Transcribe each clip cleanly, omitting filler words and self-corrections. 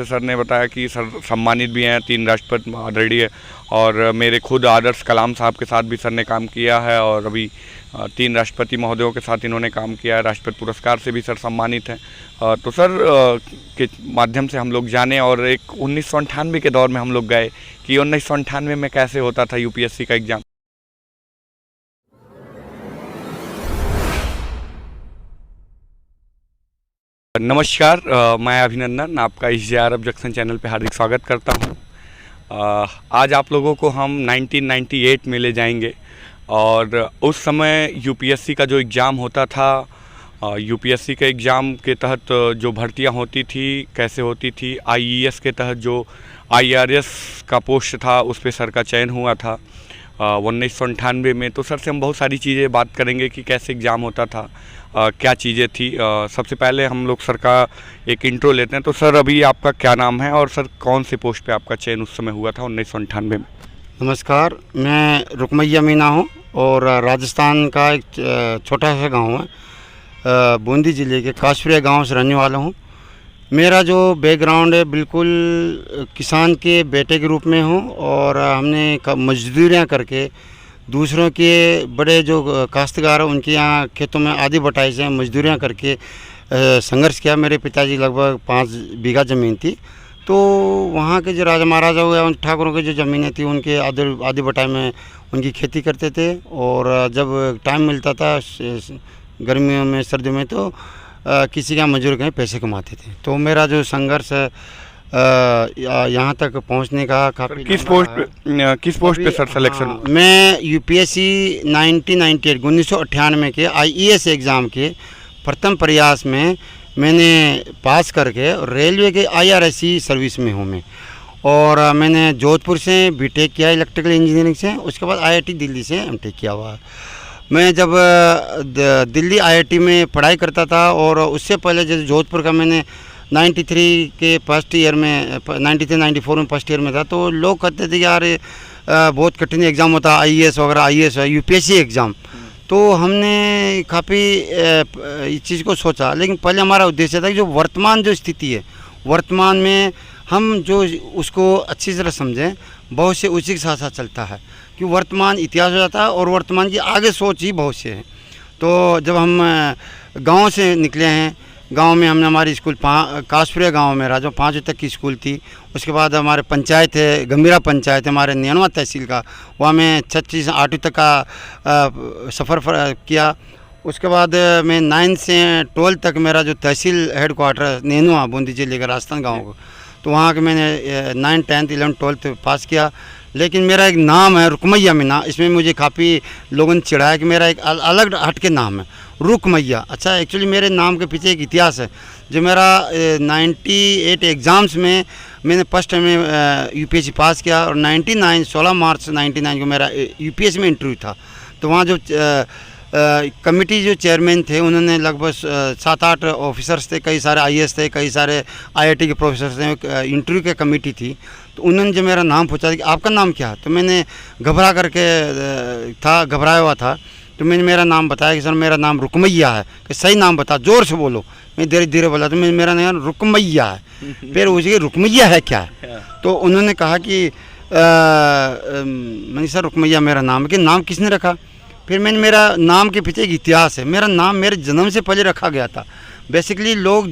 जैसे सर ने बताया कि सर सम्मानित भी हैं, 3 राष्ट्रपति ऑलरेडी है, और मेरे खुद आदर्श कलाम साहब के साथ भी सर ने काम किया है, और अभी 3 राष्ट्रपति महोदयों के साथ इन्होंने काम किया है। राष्ट्रपति पुरस्कार से भी सर सम्मानित हैं। तो सर के माध्यम से हम लोग जाने, और एक 1998 के दौर में हम लोग गए कि 1998 में कैसे होता था यूपीएससी का एग्ज़ाम। नमस्कार, मैं अभिनंदन आपका IJR अरब जंक्शन चैनल पे हार्दिक स्वागत करता हूँ। आज आप लोगों को हम 1998 में ले जाएंगे, और उस समय यूपीएससी का जो एग्ज़ाम होता था, यूपीएससी के एग्ज़ाम के तहत जो भर्तियां होती थी कैसे होती थी, IES के तहत जो IRS का पोस्ट था उस पे सर का चयन हुआ था 1998 में। तो सर से हम बहुत सारी चीज़ें बात करेंगे कि कैसे एग्ज़ाम होता था, क्या चीज़ें थी। सबसे पहले हम लोग सर का एक इंट्रो लेते हैं। तो सर अभी आपका क्या नाम है, और सर कौन से पोस्ट पे आपका चयन उस समय हुआ था 1998 में? नमस्कार, मैं रुकमैया मीना हूँ और राजस्थान का एक छोटा सा गांव है, बूंदी ज़िले के काशपुरिया गांव से रहने वाला हूँ। मेरा जो बैकग्राउंड है बिल्कुल किसान के बेटे के रूप में हूँ, और हमने मजदूरियाँ करके दूसरों के बड़े जो काश्तकार हैं उनके यहाँ खेतों में आधी बटाई से मजदूरियाँ करके संघर्ष किया। मेरे पिताजी लगभग 5 बीघा ज़मीन थी, तो वहाँ के जो राजा महाराजा हुए उन ठाकुरों की जो ज़मीनें थी उनके आधी बटाई में उनकी खेती करते थे। और जब टाइम मिलता था गर्मियों में सर्दियों में तो किसी का मजदूर कहीं पैसे कमाते थे। तो मेरा जो संघर्ष है यहाँ तक पहुँचने का काफ़ी। किस पोस्ट पे सर सिलेक्शन? मैं यूपीएससी 1998 के IES एग्ज़ाम के प्रथम प्रयास में मैंने पास करके रेलवे के IRSC सर्विस में हूँ मैं। और मैंने जोधपुर से बीटेक किया इलेक्ट्रिकल इंजीनियरिंग से, उसके बाद IIT दिल्ली से MTech किया हुआ। मैं जब दिल्ली IIT में पढ़ाई करता था, और उससे पहले जैसे जोधपुर का मैंने 93 के फर्स्ट ईयर में 93-94 में फर्स्ट ईयर में था, तो लोग कहते थे कि यार बहुत कठिन एग्ज़ाम होता है IES वगैरह, IES यूपीएससी एग्ज़ाम। तो हमने काफ़ी इस चीज़ को सोचा, लेकिन पहले हमारा उद्देश्य था कि जो वर्तमान जो स्थिति है, वर्तमान में हम जो उसको अच्छी तरह समझें। बहुत से उसी के साथ साथ चलता है कि वर्तमान इतिहास हो जाता है, और वर्तमान की आगे सोच ही बहुत से है। तो जब हम गांव से निकले हैं, गांव में हमने हमारी स्कूल काशपुरिया गांव में रहा, जो 5वीं तक की स्कूल थी। उसके बाद हमारे पंचायत है, गंभीरा पंचायत है हमारे नैनवा तहसील का, वहाँ में 6वीं से 8वीं तक का सफ़र किया। उसके बाद मैं 9 से 12 तक मेरा जो तहसील हेड क्वार्टर नैनवा बूंदी जिले का राजस्थान गाँव को, तो वहाँ के मैंने 9, 10, 11, 12 पास किया। लेकिन मेरा एक नाम है रुकमैया मीना, इसमें मुझे काफ़ी लोगों ने चिढ़ाया कि मेरा एक अलग हट के नाम है रुकमैया। अच्छा, एक्चुअली मेरे नाम के पीछे एक इतिहास है। जो मेरा 98 एग्ज़ाम्स में मैंने फर्स्ट टाइम में यूपीएससी पास किया, और 16 मार्च 99 को मेरा यूपीएससी में इंटरव्यू था। तो वहाँ जो कमेटी जो चेयरमैन थे उन्होंने लगभग 7-8 ऑफिसर्स थे, कई सारे IAS थे, कई सारे IIT के प्रोफेसर थे, इंटरव्यू की कमेटी थी। तो उन्होंने जब मेरा नाम पूछा कि आपका नाम क्या है, तो मैंने घबराया हुआ था। तो मैंने मेरा नाम बताया कि सर मेरा नाम रुकमैया है। कि सही नाम बता, ज़ोर से बोलो। मैं धीरे धीरे बोला, तो मेरा नाम रुकमैया है। फिर उसके रुकमैया है क्या है, तो उन्होंने कहा कि मैंने सर रुकमैया मेरा नाम है। कि नाम किसने रखा? फिर मैंने मेरा नाम के पीछे एक इतिहास है। मेरा नाम मेरे जन्म से पहले रखा गया था। बेसिकली लोग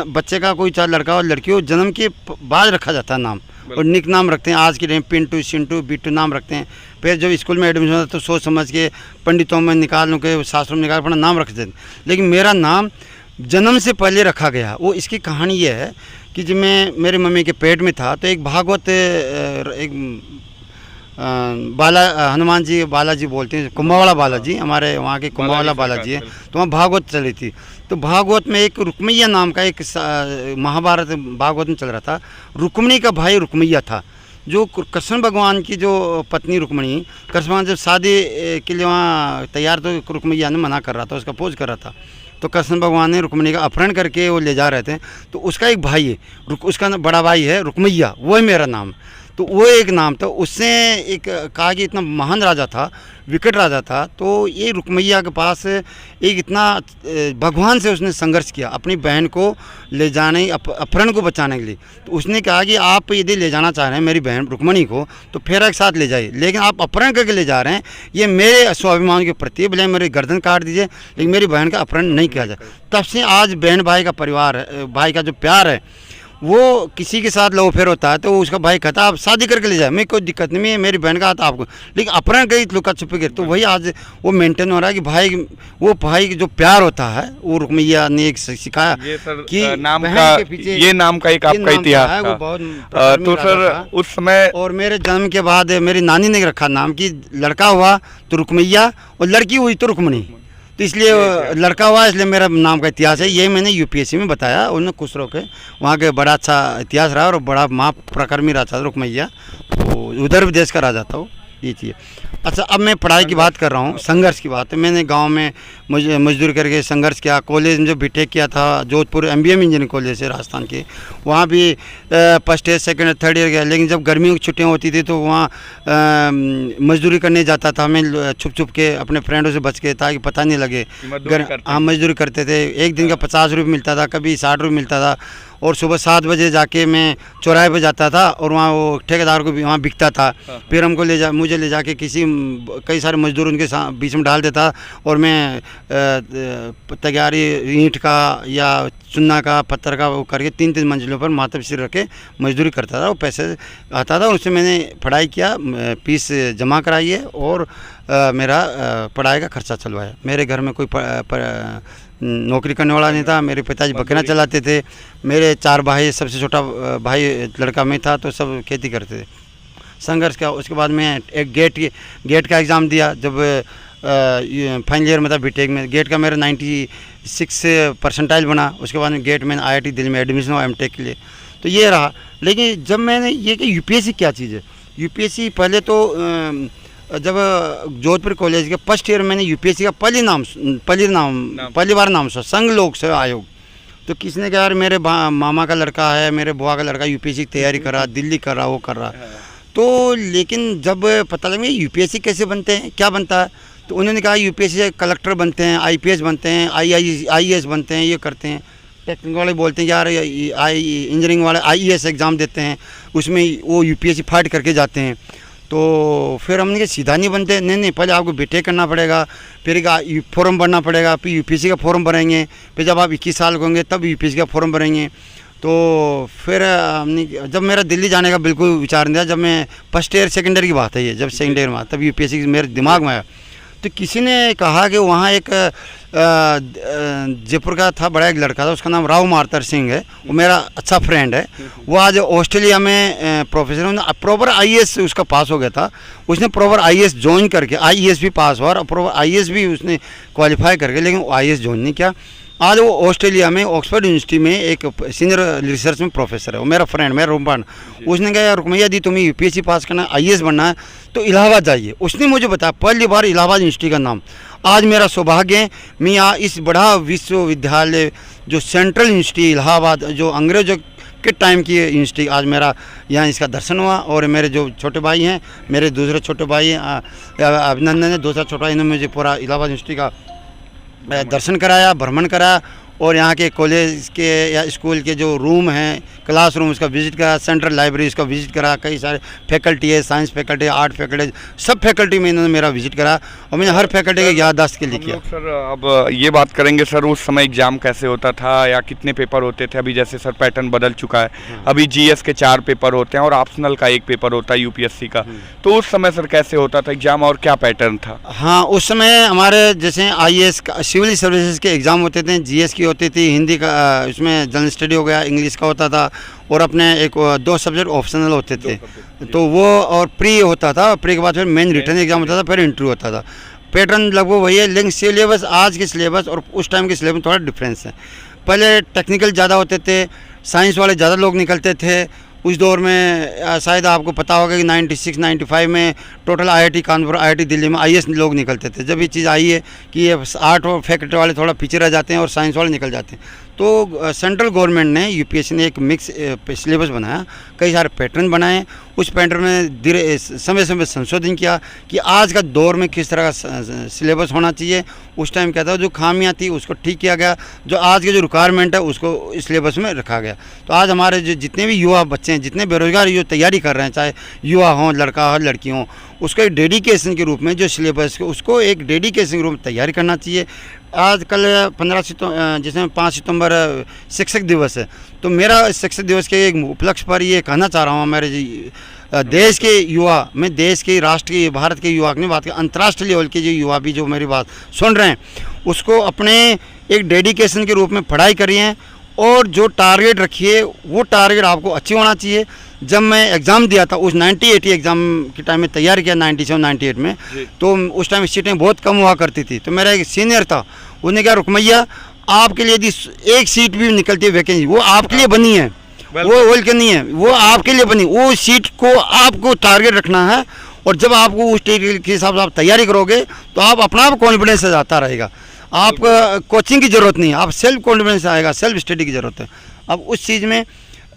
बच्चे का कोई चाहे लड़का और लड़की हो, जन्म के बाद रखा जाता है नाम, और निक नाम रखते हैं। आज के टाइम पिंटू, सिंटू, बिट्टू नाम रखते हैं। फिर जब स्कूल में एडमिशन होता तो सोच समझ के पंडितों में निकाल के शास्त्रों में निकाल अपना नाम रख देते। लेकिन मेरा नाम जन्म से पहले रखा गया। वो इसकी कहानी ये है कि जब मैं मेरे मम्मी के पेट में था, तो एक भागवत, एक हनुमान जी बालाजी बोलते हैं, कुंभावाला बालाजी, हमारे वहाँ के कुंभावाला बालाजी है। तो वहाँ भागवत चली थी। तो भागवत में एक रुकमैया नाम का एक महाभारत भागवत में चल रहा था। रुक्मिणी का भाई रुकमैया था, जो कृष्ण भगवान की जो पत्नी रुक्मिणी, कृष्ण भगवान जब शादी के लिए वहाँ तैयार, तो रुकमैया ने मना कर रहा था, उसका अपोज कर रहा था। तो कृष्ण भगवान ने रुक्मिणी का अपहरण करके वो ले जा रहे थे। तो उसका एक भाई है, उसका बड़ा भाई है रुकमैया, वो है मेरा नाम। तो वो एक नाम था। उससे एक कहा कि इतना महान राजा था, विकट राजा था, तो ये रुकमैया के पास एक इतना भगवान से उसने संघर्ष किया अपनी बहन को ले जाने, अपहरण को बचाने के लिए। तो उसने कहा कि आप यदि ले जाना चाह रहे हैं मेरी बहन रुक्मणी को तो फेरा के साथ ले जाइए, लेकिन आप अपहरण करके ले जा रहे हैं, ये मेरे स्वाभिमान के प्रति, भले मेरी गर्दन काट दीजिए लेकिन मेरी बहन का अपहरण नहीं किया जाए। तब से आज बहन भाई का परिवार, भाई का जो प्यार है, वो किसी के साथ लव फेर होता है तो उसका भाई कहता है आप शादी करके ले जाए, मैं कोई दिक्कत नहीं है, मेरी बहन का आता आपको, लेकिन अपहरण करी लुका छुपी कर, तो वही आज वो मेंटेन हो रहा है कि भाई, वो भाई जो प्यार होता है वो रुकमैया ने एक सिखाया कि नाम का, ये नाम का एक आपका इतिहास है, वो बहुत तो सर उस समय। और मेरे जन्म के बाद मेरी नानी ने रखा नाम कि लड़का हुआ तो रुकमैया और लड़की हुई तो रुक्मणी, तो इसलिए लड़का हुआ इसलिए मेरा नाम का इतिहास है। यही मैंने यूपीएससी में बताया, उन्होंने खुश रहो के वहाँ के बड़ा अच्छा इतिहास रहा और बड़ा महाप्रकर्मी राजा था रुकमैया, तो उधर भी देश का राजा था वो, ये चीज़। अच्छा, अब मैं पढ़ाई की बात कर रहा हूँ, संघर्ष की बात है। मैंने गांव में मजदूरी करके संघर्ष किया, कॉलेज में जो बीटेक किया था जोधपुर एमबीएम इंजीनियरिंग कॉलेज है राजस्थान के, वहाँ भी first year second third year गया, लेकिन जब गर्मियों की छुट्टियाँ होती थी तो वहाँ मजदूरी करने जाता था मैं छुप छुप के अपने फ्रेंडों से बच के, ताकि पता नहीं लगे। हाँ, मजदूरी करते थे, एक दिन का 50 रुपये मिलता था, कभी 60 रुपये मिलता था, और सुबह 7 बजे जाके मैं चौराहे पे जाता था और वहाँ वो ठेकेदार को भी वहाँ बिकता था, फिर हमको मुझे ले जाके कई सारे मजदूर उनके बीच में डाल देता और मैं तैयारी ईंट का या चुन्ना का पत्थर का वो करके 3-3 मंजिलों पर माथे पे सिर रख के मजदूरी करता था, वो पैसे आता था, उससे मैंने पढ़ाई किया, फीस जमा कराई है और मेरा पढ़ाई का खर्चा चलवाया। मेरे घर में कोई नौकरी करने वाला नहीं था, मेरे पिताजी बकरियाँ चलाते थे, मेरे 4 भाई, सबसे छोटा भाई लड़का मैं था, तो सब खेती करते थे। संघर्ष किया, उसके बाद मैं एक गेट का एग्ज़ाम दिया, जब फाइनल ईयर में था बीटेक में, गेट का मेरा 96 परसेंटाइल बना। उसके बाद में गेट में IIT दिल्ली में एडमिशन हुआ एमटेक के लिए, तो ये रहा। लेकिन जब मैंने ये कि यूपीएससी क्या चीज़ है, यूपीएससी पहले तो जब जोधपुर कॉलेज के फर्स्ट ईयर मैंने यूपीएससी का पहली बार नाम सुना, संघ लोक सेवा आयोग। तो किसने कहा यार मेरे मामा का लड़का है, मेरे बुआ का लड़का यूपीएससी की तैयारी कर रहा, दिल्ली कर रहा, वो कर रहा। तो लेकिन जब पता लगा यूपीएससी कैसे बनते हैं, क्या बनता है, तो उन्होंने कहा यूपीएससी से कलेक्टर बनते हैं, आईपीएस बनते हैं, आईएएस बनते हैं, ये करते हैं। टेक्निकल वाले बोलते हैं यार इंजीनियरिंग वाले आईएएस एग्ज़ाम देते हैं, उसमें वो यूपीएससी फाइट करके जाते हैं। तो फिर हमने कहा सीधा नहीं बनते, नहीं, पहले आपको बीटेक करना पड़ेगा, फिर एक फॉर्म भरना पड़ेगा, फिर यूपीएससी का फॉर्म भरेंगे, फिर जब आप 21 साल के होंगे तब यूपीएससी का फॉर्म भरेंगे। तो फिर हमने, जब मेरा दिल्ली जाने का बिल्कुल विचार नहीं था, जब मैं फर्स्ट ईयर सेकेंड ईयर की बात है ये, जब सेकेंड ईयर में तब यूपीएससी मेरे दिमाग में आया। तो किसी ने कहा कि वहाँ एक जयपुर का था, बड़ा एक लड़का था, उसका नाम राव मार्तर सिंह है, वो मेरा अच्छा फ्रेंड है, वो आज ऑस्ट्रेलिया में प्रोफेसर, प्रॉपर आईएएस उसका पास हो गया था, उसने प्रॉपर आईएएस ज्वाइन करके आईएएस भी पास हुआ और प्रॉपर आईएएस भी उसने क्वालिफाई करके, लेकिन आईएएस ज्वाइन नहीं किया। आज वो ऑस्ट्रेलिया में ऑक्सफोर्ड यूनिवर्सिटी में एक सीनियर रिसर्च में प्रोफेसर है, वो मेरा फ्रेंड, मेरा रूमपान। उसने कहा यार रुकमैया दी तुम्हें यूपीएससी पास करना है, आईएएस बनना है तो इलाहाबाद जाइए। उसने मुझे बताया पहली बार इलाहाबाद यूनिवर्सिटी का नाम। आज मेरा सौभाग्य है मैं यहाँ इस बड़ा विश्वविद्यालय जो सेंट्रल यूनिवर्सिटी इलाहाबाद, जो अंग्रेजों के टाइम की यूनिवर्सिटी, आज मेरा यहाँ इसका दर्शन हुआ। और मेरे जो छोटे भाई हैं, मेरे दूसरे छोटे भाई हैं अभिनंदन है, दूसरा छोटा भाई, इन्होंने मुझे पूरा इलाहाबाद यूनिवर्सिटी का दर्शन कराया, भ्रमण कराया, और यहाँ के कॉलेज के या स्कूल के जो रूम हैं, क्लासरूम, उसका विज़िट करा, सेंट्रल लाइब्रेरी उसका विज़िट करा, कई सारे फैकल्टी है, साइंस फैकल्टी, आर्ट फैकल्टी, सब फैकल्टी में इन्होंने मेरा विज़िट करा और मैंने हर फैकल्टी के याददाश्त के लिए किया। सर अब ये बात करेंगे सर, उस समय एग्ज़ाम कैसे होता था या कितने पेपर होते थे? अभी जैसे सर पैटर्न बदल चुका है, अभी जीएस के 4 पेपर होते हैं और ऑप्शनल का 1 पेपर होता है यूपीएससी का, तो उस समय सर कैसे होता था एग्ज़ाम और क्या पैटर्न था? हाँ, उस समय हमारे जैसे आईएएस का, सिविल सर्विसेज के एग्ज़ाम होते थे, जीएस की होती थी, हिंदी का, उसमें जनरल स्टडी हो गया, इंग्लिश का होता था, और अपने 2 सब्जेक्ट ऑप्शनल होते थे, तो वो और प्री होता था, प्री के बाद फिर मेन रिटर्न एग्जाम होता था, फिर इंटरव्यू होता था। पैटर्न लगभग वही है, लेकिन सिलेबस, आज के सिलेबस और उस टाइम के सिलेबस में थोड़ा डिफरेंस है। पहले टेक्निकल ज़्यादा होते थे, साइंस वाले ज़्यादा लोग निकलते थे उस दौर में। शायद आपको पता होगा कि 96-95 में total IIT Kanpur, IIT Delhi में आईएएस लोग निकलते थे। जब ये चीज़ आई है कि ये आर्ट और फैकल्टी वाले थोड़ा पीछे रह जाते हैं और साइंस वाले निकल जाते हैं, तो सेंट्रल गवर्नमेंट ने यूपीएससी ने एक मिक्स सिलेबस बनाया, कई सारे पैटर्न बनाए। उस पैटर्न में धीरे समय समय संशोधन किया कि आज का दौर में किस तरह का सिलेबस होना चाहिए। उस टाइम क्या था, जो खामियां थी उसको ठीक किया गया, जो आज के जो रिक्वायरमेंट है उसको इस सिलेबस में रखा गया। तो आज हमारे जो जितने भी युवा बच्चे हैं, जितने बेरोजगार जो तैयारी कर रहे हैं, चाहे युवा हों, लड़का हो, लड़की हों, उसको एक डेडिकेशन के रूप में जो सिलेबस है उसको एक डेडिकेशन के रूप में तैयारी करना चाहिए। आज कल 15 सितंबर, जिसमें 5 सितंबर शिक्षक दिवस है, तो मेरा शिक्षक दिवस के एक उपलक्ष्य पर ये कहना चाह रहा हूँ, हमारे देश के युवा, मैं देश के, राष्ट्र के, भारत के युवा की बात कर, अंतर्राष्ट्रीय लेवल के जो युवा भी जो मेरी बात सुन रहे हैं, उसको अपने एक डेडिकेशन के रूप में पढ़ाई करिए और जो टारगेट रखिए वो टारगेट आपको अच्छी होना चाहिए। जब मैं एग्ज़ाम दिया था उस 90-80 एग्ज़ाम के टाइम में तैयारी किया 97-98 में, तो उस टाइम सीटें बहुत कम हुआ करती थी। तो मेरा एक सीनियर था, उसने कहा रुकमैया आपके लिए यदि एक सीट भी निकलती है वैकेंसी, वो आपके लिए बनी है, वो बोल के नहीं है, वो आपके लिए बनी, वो सीट को आपको टारगेट रखना है। और जब आपको उस टारगेट के हिसाब से आप तैयारी करोगे तो आप अपना आप कॉन्फिडेंस से आता रहेगा। आपको कोचिंग की ज़रूरत नहीं है, आप सेल्फ कॉन्फिडेंस आएगा, सेल्फ स्टडी की ज़रूरत है। अब उस चीज़ में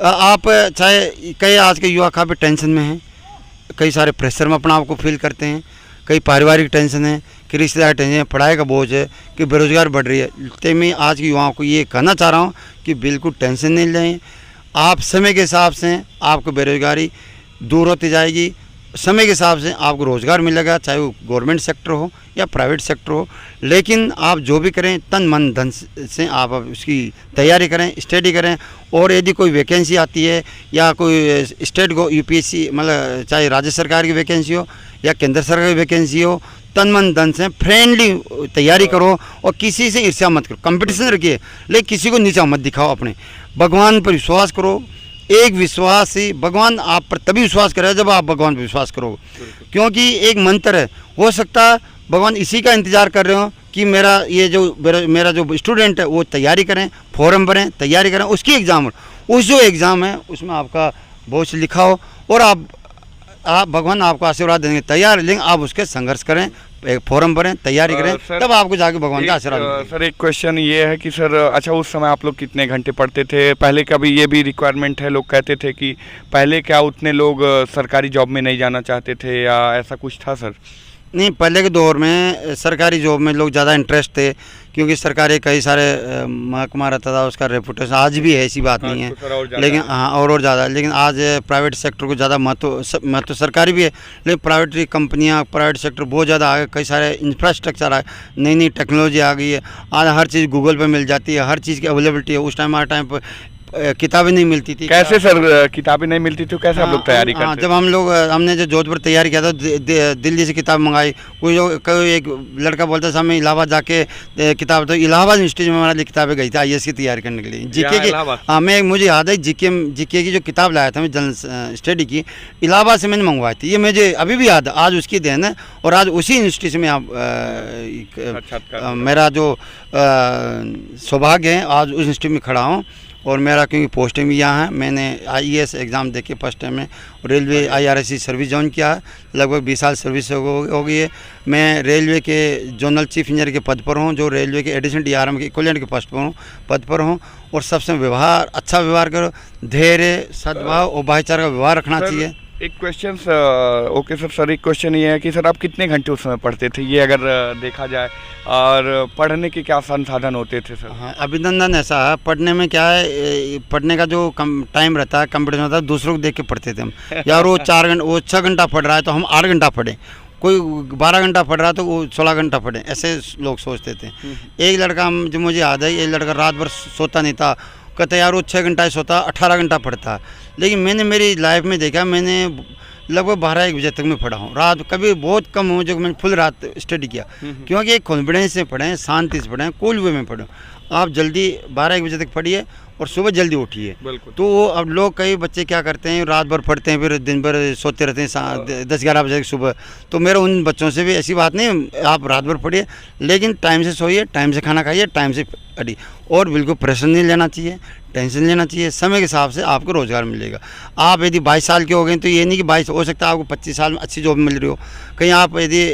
आप चाहे कई आज के युवा काफ़ी टेंशन में हैं, कई सारे प्रेशर में अपना आपको फील करते हैं, कई पारिवारिक टेंशन है, कि रिश्तेदार टेंशन है, पढ़ाई का बोझ है, कि बेरोजगार बढ़ रही है। तो मैं आज के युवाओं को ये कहना चाह रहा हूँ कि बिल्कुल टेंशन नहीं लें। आप समय के हिसाब से आपको बेरोजगारी दूर होती जाएगी, समय के हिसाब से आपको रोज़गार मिलेगा, चाहे वो गवर्नमेंट सेक्टर हो या प्राइवेट सेक्टर हो। लेकिन आप जो भी करें तन मन धन से आप उसकी तैयारी करें, स्टडी करें। और यदि कोई वैकेंसी आती है या कोई स्टेट को यूपीएससी, मतलब चाहे राज्य सरकार की वैकेंसी हो या केंद्र सरकार की वैकेंसी हो, तन मन धन से फ्रेंडली तैयारी करो और किसी से ईर्ष्या मत करो, कंपटीशन रखिए, लेकिन किसी को नीचा मत दिखाओ। अपने भगवान पर विश्वास करो, एक विश्वास ही भगवान आप पर तभी विश्वास करेगा जब आप भगवान पर विश्वास करोगे। क्योंकि एक मंत्र है, हो सकता है भगवान इसी का इंतज़ार कर रहे हो कि मेरा जो स्टूडेंट है वो तैयारी करें, फॉर्म भरें, तैयारी करें, उसकी एग्ज़ाम, उस जो एग्ज़ाम है उसमें आपका बहुत लिखा हो और आप भगवान आपको आशीर्वाद देंगे। तैयार, लेकिन आप उसके संघर्ष करें, एक फॉर्म भरें, तैयारी करें, तब आपको जाके भगवान का आशीर्वाद मिलेगा। सर एक क्वेश्चन ये है कि सर अच्छा उस समय आप लोग कितने घंटे पढ़ते थे? पहले का भी ये भी रिक्वायरमेंट है, लोग कहते थे कि पहले क्या उतने लोग सरकारी जॉब में नहीं जाना चाहते थे या ऐसा कुछ था सर? नहीं, पहले के दौर में सरकारी जॉब में लोग ज़्यादा इंटरेस्ट थे, क्योंकि सरकारी कई सारे महकमा रहता था, उसका रेपुटेशन आज भी है, ऐसी बात नहीं है, लेकिन हाँ और ज़्यादा। लेकिन आज प्राइवेट सेक्टर को ज़्यादा महत्व सरकारी भी है, लेकिन प्राइवेट कंपनियां, प्राइवेट सेक्टर बहुत ज़्यादा आ गए, कई सारे इंफ्रास्ट्रक्चर आए, नई नई टेक्नोलॉजी आ गई है। आज हर चीज़ गूगल पर मिल जाती है, हर चीज़ की अवेलेबिलिटी है। उस टाइम हमारे टाइम पर किताबें नहीं मिलती थी। कैसे सर किताबें नहीं मिलती थी, कैसे आप लोग तैयारी करते? जब हमने जो जोधपुर तैयारी किया था, दिल्ली से किताब मंगाई। कोई एक लड़का बोलता था हमें इलाहाबाद जाके किताब, तो इलाहाबाद यूनिवर्सिटी में हमारे लिए किताबें गई थी आईएएस की तैयारी करने के लिए, जीके की। हाँ, मुझे याद है जीके की जो किताब लाया था मैं जनरल स्टडी की, इलाहाबाद से मैंने मंगवाई थी। ये मुझे अभी भी याद है, आज उसकी देन है। और आज उसी यूनिवर्सिटी से मैं मेरा जो सौभाग्य है आज उस यूनिवर्सिटी में खड़ा हूँ। और मेरा क्योंकि पोस्टिंग भी यहाँ है, मैंने आईएएस एग्ज़ाम देके फर्स्ट टाइम में रेलवे आईआरएससी सर्विस ज्वाइन किया है। लगभग 20 साल सर्विस हो गई है। मैं रेलवे के जोनल चीफ इंजीनियर के पद पर हूँ, जो रेलवे के एडिशनल डीआरएम के इक्विवेलेंट के पद पर हूँ। और सबसे अच्छा व्यवहार करो, धैर्य, सद्भाव और भाईचारा का व्यवहार रखना चाहिए। एक क्वेश्चन ओके सर, एक क्वेश्चन ये है कि सर आप कितने घंटे उस समय पढ़ते थे, ये अगर देखा जाए, और पढ़ने के क्या संसाधन होते थे सर? हाँ, अभिनंदन ऐसा है, पढ़ने में क्या है, पढ़ने का जो टाइम रहता है, कंपटीशन होता है, दूसरों को देख के पढ़ते थे हम। यार वो 4 घंटा, वो 6 घंटा पढ़ रहा है तो हम 8 घंटा पढ़ें, कोई 12 घंटा पढ़ रहा है तो वो 16 घंटा पढ़ें, ऐसे लोग सोचते थे। एक लड़का, जो मुझे याद है, एक लड़का रात भर सोता नहीं था, कहते यार वो 6 घंटा ही सोता, 18 घंटा पढ़ता। लेकिन मैंने मेरी लाइफ में देखा, मैंने लगभग 12-1 बजे तक मैं पढ़ा हूँ रात, कभी बहुत कम हो जो मैंने फुल रात स्टडी किया। क्योंकि एक कॉन्फिडेंस से पढ़ें, शांति से पढ़ें, कूल वे में पढ़ें। आप जल्दी 12-1 बजे तक पढ़िए और सुबह जल्दी उठिए। तो वो अब लोग, कई बच्चे क्या करते हैं, रात भर पढ़ते हैं, फिर दिन भर सोते रहते हैं 10-11 बजे सुबह। तो मेरा उन बच्चों से भी ऐसी बात नहीं, आप रात भर पढ़िए, लेकिन टाइम से सोइए, टाइम से खाना खाइए, टाइम से पढ़िए। और बिल्कुल प्रेशर नहीं लेना चाहिए, टेंशन लेना चाहिए। समय के हिसाब से आपको रोज़गार मिलेगा। आप यदि 22 साल के हो गए तो ये नहीं कि 22, हो सकता है आपको 25 साल में अच्छी जॉब मिल रही हो। कहीं आप यदि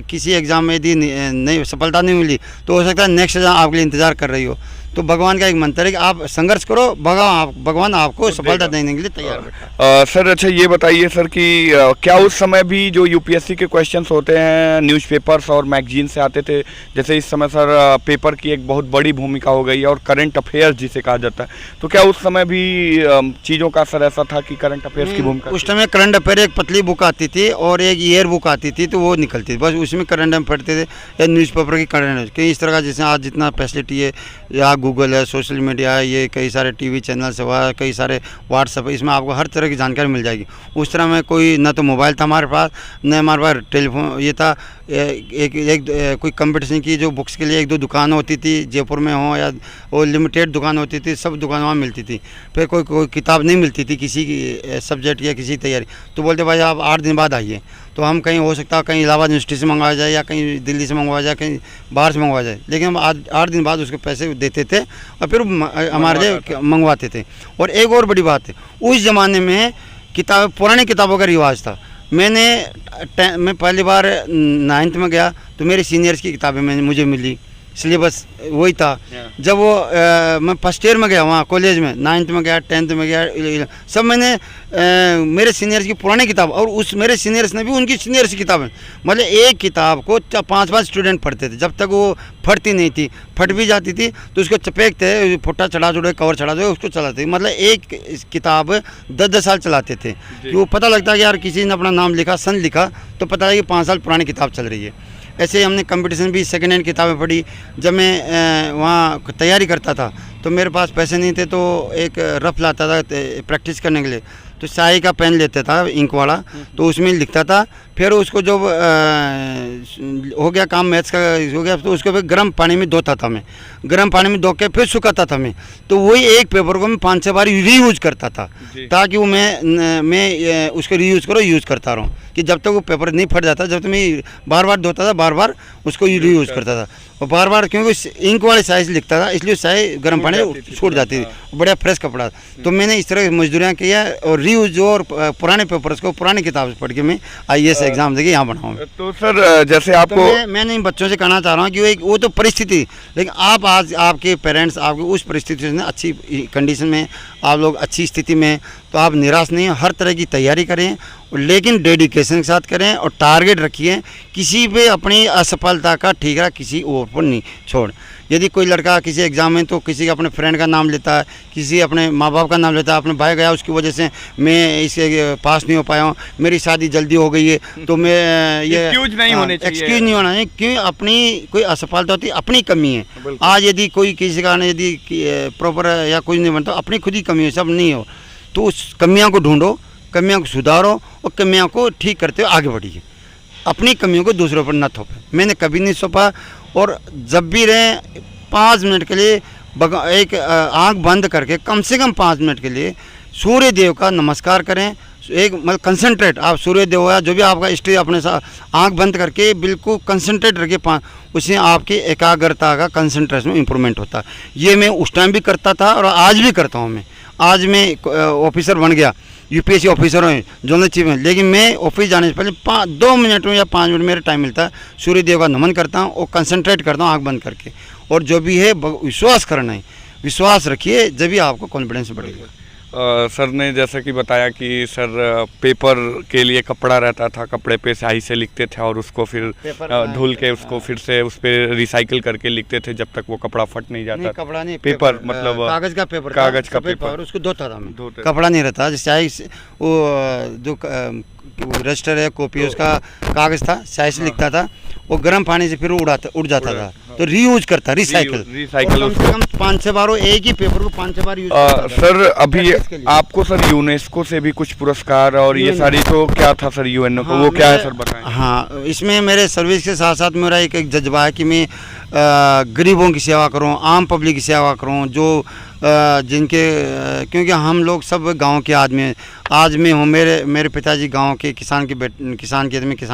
किसी एग्ज़ाम में यदि नहीं सफलता नहीं मिली तो हो सकता है नेक्स्ट एग्ज़ाम आपके लिए इंतज़ार कर रही हो। तो भगवान का एक मंत्र है कि आप संघर्ष करो, भगवान आपको सफलता देने के लिए तैयार है। सर अच्छा ये बताइए सर कि क्या उस समय भी जो यूपीएससी के क्वेश्चंस होते हैं न्यूज़पेपर्स और मैगजीन से आते थे, जैसे इस समय सर पेपर की एक बहुत बड़ी भूमिका हो गई है और करंट अफेयर्स जिसे कहा जाता है, तो क्या उस समय भी चीज़ों का असर ऐसा था कि करंट अफेयर्स की भूमिका? उस समय करंट अफेयर एक पतली बुक आती थी और एक ईयर बुक आती थी, तो वो निकलती थी, बस उसमें करंट अफेयर पढ़ते थे या न्यूज़पेपर की करंट कई इस तरह का। जैसे आज जितना फैसिलिटी है, या गूगल है, सोशल मीडिया है, ये कई सारे टीवी चैनल्स हुआ, कई सारे व्हाट्सएप है, इसमें आपको हर तरह की जानकारी मिल जाएगी। उस तरह में कोई न तो मोबाइल था हमारे पास, न हमारे पास टेलीफोन ये था। कोई कंपटीशन की जो बुक्स के लिए एक दो दुकान होती थी, जयपुर में हो या वो लिमिटेड दुकान होती थी, सब दुकान वहाँ मिलती थी। फिर कोई किताब नहीं मिलती थी किसी की सब्जेक्ट या किसी तैयारी, तो बोलते भाई आप 8 दिन बाद आइए। तो हम कहीं हो सकता है कहीं इलाहाबाद यूनिवर्सिटी से मंगवाया जाए या कहीं दिल्ली से मंगवाया जाए, कहीं बाहर से मंगवाया जाए, लेकिन हम 8 दिन बाद उसके पैसे देते थे और फिर हमारे लिए मंगवाते थे। और एक और बड़ी बात है, उस ज़माने में पुरानी किताबों का रिवाज था। मैं पहली बार 9th में गया तो मेरे सीनियर्स की किताबें मुझे मिली, सिलेबस वही था। जब वो मैं फर्स्ट ईयर में गया वहाँ कॉलेज में, 9th में गया, 10th में गया, सब मैंने मेरे सीनियर्स की पुरानी किताब, और उस मेरे सीनियर्स ने भी उनकी सीनियर्स की किताबें, मतलब एक किताब को 5-5 स्टूडेंट पढ़ते थे, जब तक वो फटती नहीं थी। फट भी जाती थी तो उसको चपेकते, फुट्टा चढ़ा जोड़े, कवर चढ़ा दो, उसको चलाते। मतलब एक किताब 10-10 साल चलाते थे कि वो पता लगता है कि यार किसी ने अपना नाम लिखा, सन लिखा, तो पता है कि 5 साल पुरानी किताब चल रही है। ऐसे ही हमने कंपटीशन भी सेकेंड हैंड किताबें पढ़ी। जब मैं वहाँ तैयारी करता था तो मेरे पास पैसे नहीं थे, तो एक रफ लाता था प्रैक्टिस करने के लिए, तो स्याही का पेन लेता था इंक वाला, तो उसमें लिखता था। फिर उसको जब हो गया काम, मैथ्स का हो गया, तो उसको फिर गर्म पानी में धोता था मैं, गर्म पानी में धो के फिर सुखाता था मैं। तो वही एक पेपर को मैं 5-6 बार रीयूज करता था, ताकि वो मैं उसको यूज़ करता रहूँ, कि जब तक वो पेपर नहीं फट जाता, जब तक मैं बार बार धोता था, बार बार उसको रीयूज करता था। और बार बार क्योंकि इंक वाले स्याही से लिखता था, इसलिए स्याही गर्म पानी छूट जाती थी, बढ़िया फ्रेश कपड़ा। तो मैंने इस तरह मजदूरियाँ किया और रीयूज और पुराने पेपर्स को, पुरानी किताब से पढ़ के मैं IAS एग्जाम देके यहाँ बनाऊँ। तो सर जैसे आपको मैं इन बच्चों से कहना चाह रहा हूँ कि वो तो परिस्थिति, लेकिन आप आज आपके पेरेंट्स आपको उस परिस्थिति से अच्छी कंडीशन में, आप लोग अच्छी स्थिति में, तो आप निराश नहीं, हर तरह की तैयारी करें, लेकिन डेडिकेशन के साथ करें और टारगेट रखिए। किसी पे अपनी असफलता का ठीकरा किसी और पर नहीं छोड़। यदि कोई लड़का किसी एग्ज़ाम में तो किसी अपने फ्रेंड का नाम लेता है, किसी अपने माँ बाप का नाम लेता है, अपने भाई गया उसकी वजह से मैं इसके पास नहीं हो पाया हूँ, मेरी शादी जल्दी हो गई है, तो मैं ये एक्सक्यूज नहीं होने चाहिए, एक्सक्यूज नहीं होना चाहिए। क्यों? अपनी कोई असफलता होती है, अपनी कमी है। आज यदि कोई किसी का यदि प्रॉपर या कुछ नहीं बनता, अपनी खुद ही कमी है, सब नहीं हो, तो उस कमियों को ढूंढो, कमियों को सुधारो और कमियों को ठीक करते हुए आगे बढ़िए। अपनी कमियों को दूसरों पर न थोपें। मैंने कभी नहीं सौंपा। और जब भी रहें 5 मिनट के लिए एक आँख बंद करके कम से कम 5 मिनट के लिए सूर्य देव का नमस्कार करें। एक मतलब कंसंट्रेट, आप सूर्य देव या जो भी आपका इष्ट, अपने साथ आँख बंद करके बिल्कुल कंसंट्रेट रखिए, उससे आपकी एकाग्रता का कंसंट्रेशन में इम्प्रूवमेंट होता है। ये मैं उस टाइम भी करता था और आज भी करता हूँ। मैं आज मैं ऑफिसर बन गया, UPSC ऑफिसर हैं, जोनल चीफ हैं, लेकिन मैं ऑफिस जाने से पहले 2 मिनट में या 5 मिनट मेरा टाइम मिलता है, सूर्य देव का नमन करता हूँ और कंसंट्रेट करता हूँ आँख बंद करके। और जो भी है विश्वास करना है, विश्वास रखिए, जब भी आपको कॉन्फिडेंस बढ़ेगा। सर ने जैसा कि बताया कि सर पेपर के लिए कपड़ा रहता था, कपड़े पे स्याही से लिखते थे और उसको फिर धुल के उसको फिर से उस पर रिसाइकिल करके लिखते थे जब तक वो कपड़ा फट नहीं जाता। कपड़ा नहीं, पेपर मतलब कागज़ का पेपर, कागज़ का पेपर, उसको धोता था मैं, कपड़ा नहीं रहता। स्याही वो जो रजिस्टर है, कॉपी, उसका कागज़ था, स्याही से लिखता था, वो गर्म पानी से फिर उड़ जाता था, तो रीयूज करता, रिसाइकिल कम से कम 5-6 बार, एक ही पेपर को 5-6 बार यूज करता। सर अभी आपको सर यूनेस्को से भी कुछ पुरस्कार और ये सारी, तो क्या था सर यूएनओ को, वो क्या है सर बताएं। हाँ, इसमें मेरे सर्विस के साथ साथ मेरा एक जज्बा है कि मैं गरीबों की सेवा करूं, आम पब्लिक की सेवा करूं, जो क्योंकि हम लोग सब गांव के आदमी हैं। आज मैं हूँ, मेरे पिताजी गांव के किसान की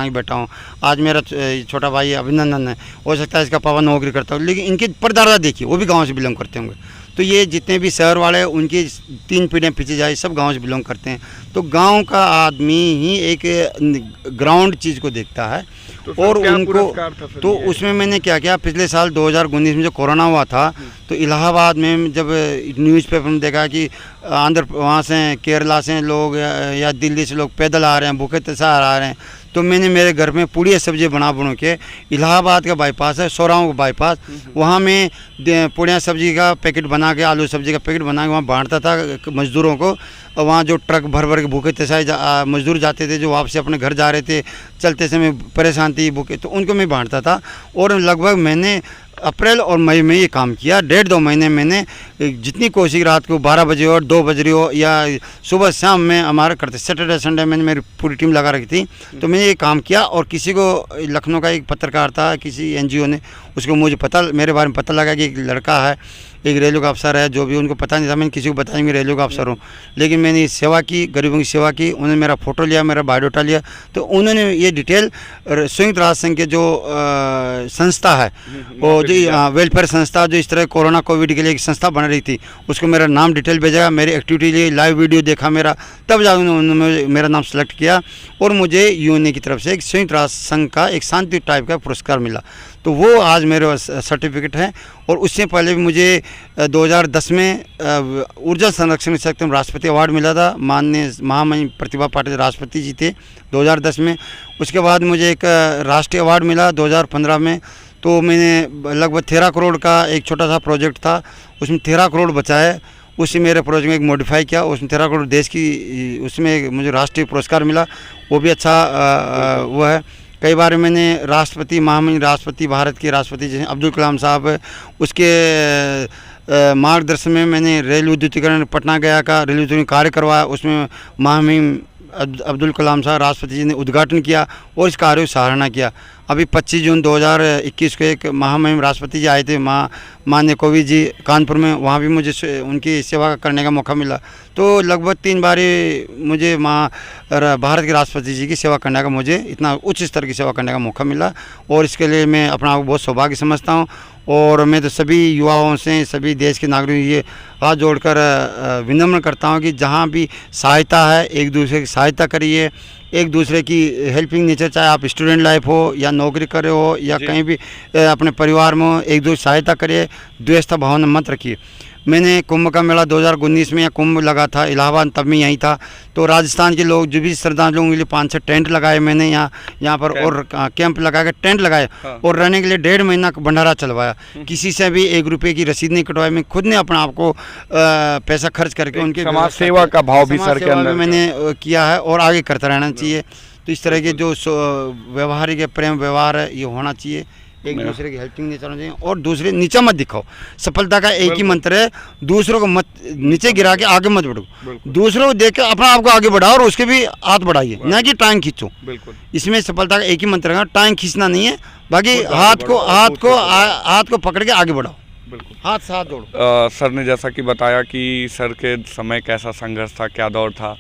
बेटा हूँ। आज मेरा छोटा भाई अभिनंदन है, हो सकता है इसका पापा नौकरी करता हो, लेकिन इनके परदादा देखिए वो भी गांव से बिलोंग करते होंगे। तो ये जितने भी शहर वाले हैं उनकी 3 पीढ़ियाँ पीछे जाए, सब गांव से बिलोंग करते हैं। तो गांव का आदमी ही एक ग्राउंड चीज़ को देखता है और उनको तो उसमें मैंने क्या किया, पिछले साल 2019 में जो कोरोना हुआ था तो इलाहाबाद में जब न्यूज़पेपर में देखा कि वहाँ से केरला से लोग या दिल्ली से लोग पैदल आ रहे हैं, भूखे तसार आ रहे हैं, तो मैंने मेरे घर में पूड़ी सब्जी बना के इलाहाबाद का बाईपास है, सोराव का बाईपास, वहाँ में पूड़िया सब्जी का पैकेट बना के, आलू सब्जी का पैकेट बना के वहाँ बांटता था मज़दूरों को। और वहाँ जो ट्रक भर भर के भूखे तसाए मज़दूर जाते थे, जो वापस अपने घर जा रहे थे, चलते समय परेशान थी भूखे, तो उनको मैं बांटता था। और लगभग मैंने अप्रैल और मई में ये काम किया, 1.5-2 महीने मैंने जितनी कोशिश, रात को 12 बजे और 2 बजे हो या सुबह शाम में हमारा करते, सैटरडे संडे मैंने मेरी पूरी टीम लगा रखी थी। तो मैंने ये काम किया और किसी को, लखनऊ का एक पत्रकार था, किसी NGO ने, उसको मुझे पता, मेरे बारे में पता लगा कि एक लड़का है, एक रेलवे का अफसर है, जो भी उनको पता नहीं था, मैंने किसी को बताया मैं रेलवे का अफसर हूँ, लेकिन मैंने सेवा की, गरीबों की सेवा की। उन्होंने मेरा फ़ोटो लिया, मेरा बायोडाटा लिया, तो उन्होंने ये डिटेल संयुक्त राष्ट्र संघ के जो संस्था है, वो जो वेलफेयर संस्था, जो इस तरह कोरोना कोविड के लिए एक संस्था बन रही थी, उसको मेरा नाम डिटेल भेजा, मेरी एक्टिविटी लिए, लाइव वीडियो देखा मेरा, तब जाकर उन्होंने मेरा नाम सेलेक्ट किया और मुझे UN की तरफ से एक संयुक्त राष्ट्र संघ का एक शांति टाइप का पुरस्कार मिला। तो वो आज मेरे सर्टिफिकेट है। और उससे पहले भी मुझे 2010 में ऊर्जा संरक्षण क्षेत्र में राष्ट्रपति अवार्ड मिला था, माननीय महामहिम प्रतिभा पाटिल राष्ट्रपति जी थे 2010 में। उसके बाद मुझे एक राष्ट्रीय अवार्ड मिला 2015 में। तो मैंने लगभग 13 करोड़ का एक छोटा सा प्रोजेक्ट था, उसमें 13 करोड़ बचाए, उसी मेरे प्रोजेक्ट में एक मॉडिफाई किया, उसमें 13 करोड़ देश की, उसमें मुझे राष्ट्रीय पुरस्कार मिला, वो भी अच्छा वो है। कई बार मैंने राष्ट्रपति, महामहिम राष्ट्रपति, भारत के राष्ट्रपति जैसे अब्दुल कलाम साहब, उसके मार्गदर्शन में मैंने रेल विद्युतीकरण पटना गया का रेल विद्युतीकरण कार्य करवाया, उसमें महामहिम अब्दुल कलाम साहब राष्ट्रपति जी ने उद्घाटन किया और इस कार्य को सराहना किया। अभी 25 जून 2021 को एक महामहिम राष्ट्रपति जी आए थे, माननीय कोविंद जी कानपुर में, वहाँ भी मुझे उनकी सेवा करने का मौका मिला। तो लगभग 3 बार मुझे भारत के राष्ट्रपति जी की सेवा करने का, मुझे इतना उच्च स्तर की सेवा करने का मौका मिला और इसके लिए मैं अपना आप को बहुत सौभाग्य समझता हूँ। और मैं तो सभी युवाओं से, सभी देश के नागरिकों ये हाथ जोड़कर विनम्र करता हूँ कि जहाँ भी सहायता है, एक दूसरे की सहायता करिए, एक दूसरे की हेल्पिंग नेचर, चाहे आप स्टूडेंट लाइफ हो या नौकरी कर रहे हो या कहीं भी अपने परिवार में हो, एक दूसरे सहायता करिए, द्वेषता भावना मत रखिए। मैंने कुंभ का मेला 2019 में, या कुंभ लगा था इलाहाबाद, तब मैं यहीं था। तो राजस्थान के लोग, जो भी श्रद्धालुओं के लिए 5-6 टेंट लगाए मैंने यहाँ पर, और कैंप लगा के टेंट लगाए और रहने के लिए 1.5 महीना भंडारा चलवाया। किसी से भी 1 रुपये की रसीद नहीं कटवाई, मैं खुद ने अपना आपको पैसा खर्च करके उनके समाज सेवा का भाव भी सर के अंदर मैंने किया है और आगे करता रहना चाहिए। तो इस तरह के जो व्यवहारिक प्रेम व्यवहार है, ये होना चाहिए, एक दूसरे की हेल्पिंग नेचर होना चाहिए। और दूसरे नीचा मत दिखाओ, सफलता का एक ही मंत्र है, दूसरों को मत नीचे गिरा के आगे मत बढ़ो, दूसरों को देख के अपना आपको आगे बढ़ाओ और उसके भी हाथ बढ़ाइए, ना कि टांग खींचो। इसमें सफलता का एक ही मंत्र है, टांग खींचना नहीं है, बाकी हाथ को पकड़ के आगे बढ़ाओ, हाथ से हाथ जोड़ो। सर ने जैसा कि बताया कि सर के समय कैसा संघर्ष था, क्या दौर था,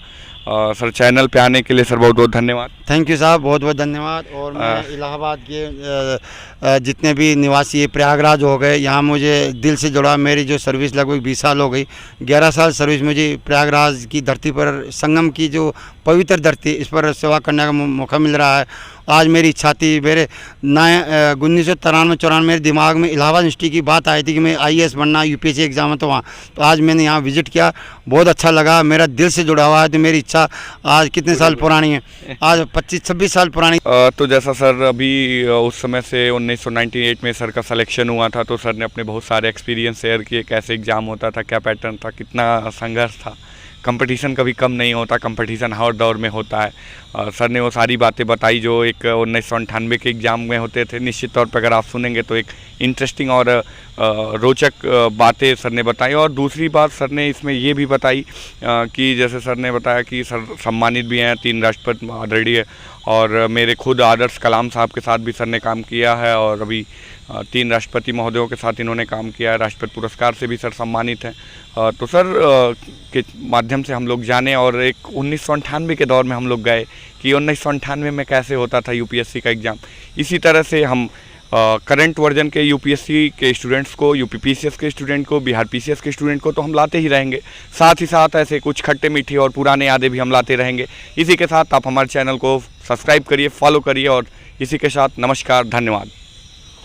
सर चैनल पे आने के लिए सर बहुत बहुत धन्यवाद। थैंक यू साहब, बहुत बहुत धन्यवाद। और मैं इलाहाबाद के जितने भी निवासी, प्रयागराज हो गए, यहाँ मुझे दिल से जुड़ा, मेरी जो सर्विस लगभग 20 साल हो गई, 11 साल सर्विस मुझे प्रयागराज की धरती पर, संगम की जो पवित्र धरती, इस पर सेवा करने का मौका मिल रहा है। आज मेरी इच्छा थी, मेरे 1993-94 मेरे दिमाग में इलाहाबाद यूनिवर्सिटी की बात आई थी कि मैं IAS बनना, UPSC एग्जाम है तो वहाँ, तो आज मैंने यहाँ विजिट किया, बहुत अच्छा लगा, मेरा दिल से जुड़ा हुआ है। तो मेरी इच्छा आज कितने साल पुरानी है, आज 25-26 साल पुरानी। तो जैसा सर अभी उस समय से 1998 में सर का सिलेक्शन हुआ था, तो सर ने अपने बहुत सारे एक्सपीरियंस शेयर किए, कैसे एग्ज़ाम होता था, क्या पैटर्न था, कितना संघर्ष था, कंपटीशन कभी कम नहीं होता, कंपटीशन हर दौर में होता है। सर ने वो सारी बातें बताई जो एक 1998 के एग्ज़ाम में होते थे। निश्चित तौर पर अगर आप सुनेंगे तो एक इंटरेस्टिंग और रोचक बातें सर ने बताई। और दूसरी बात सर ने इसमें ये भी बताई कि जैसे सर ने बताया कि सर सम्मानित भी हैं 3 राष्ट्रपति ऑलरेडी, और मेरे खुद आदर्श कलाम साहब के साथ भी सर ने काम किया है, और अभी 3 राष्ट्रपति महोदयों के साथ इन्होंने काम किया है, राष्ट्रपति पुरस्कार से भी सर सम्मानित हैं। तो सर के माध्यम से हम लोग जाने, और एक 1998 के दौर में हम लोग गए कि 1998 में कैसे होता था UPSC का एग्ज़ाम। इसी तरह से हम करंट वर्जन के UPSC के स्टूडेंट्स को, UPPCS के स्टूडेंट को, बिहार PCS के स्टूडेंट को तो हम लाते ही रहेंगे, साथ ही साथ ऐसे कुछ खट्टे मीठे और पुराने यादें भी हम लाते रहेंगे। इसी के साथ आप हमारे चैनल को सब्सक्राइब करिए, फॉलो करिए और इसी के साथ नमस्कार, धन्यवाद।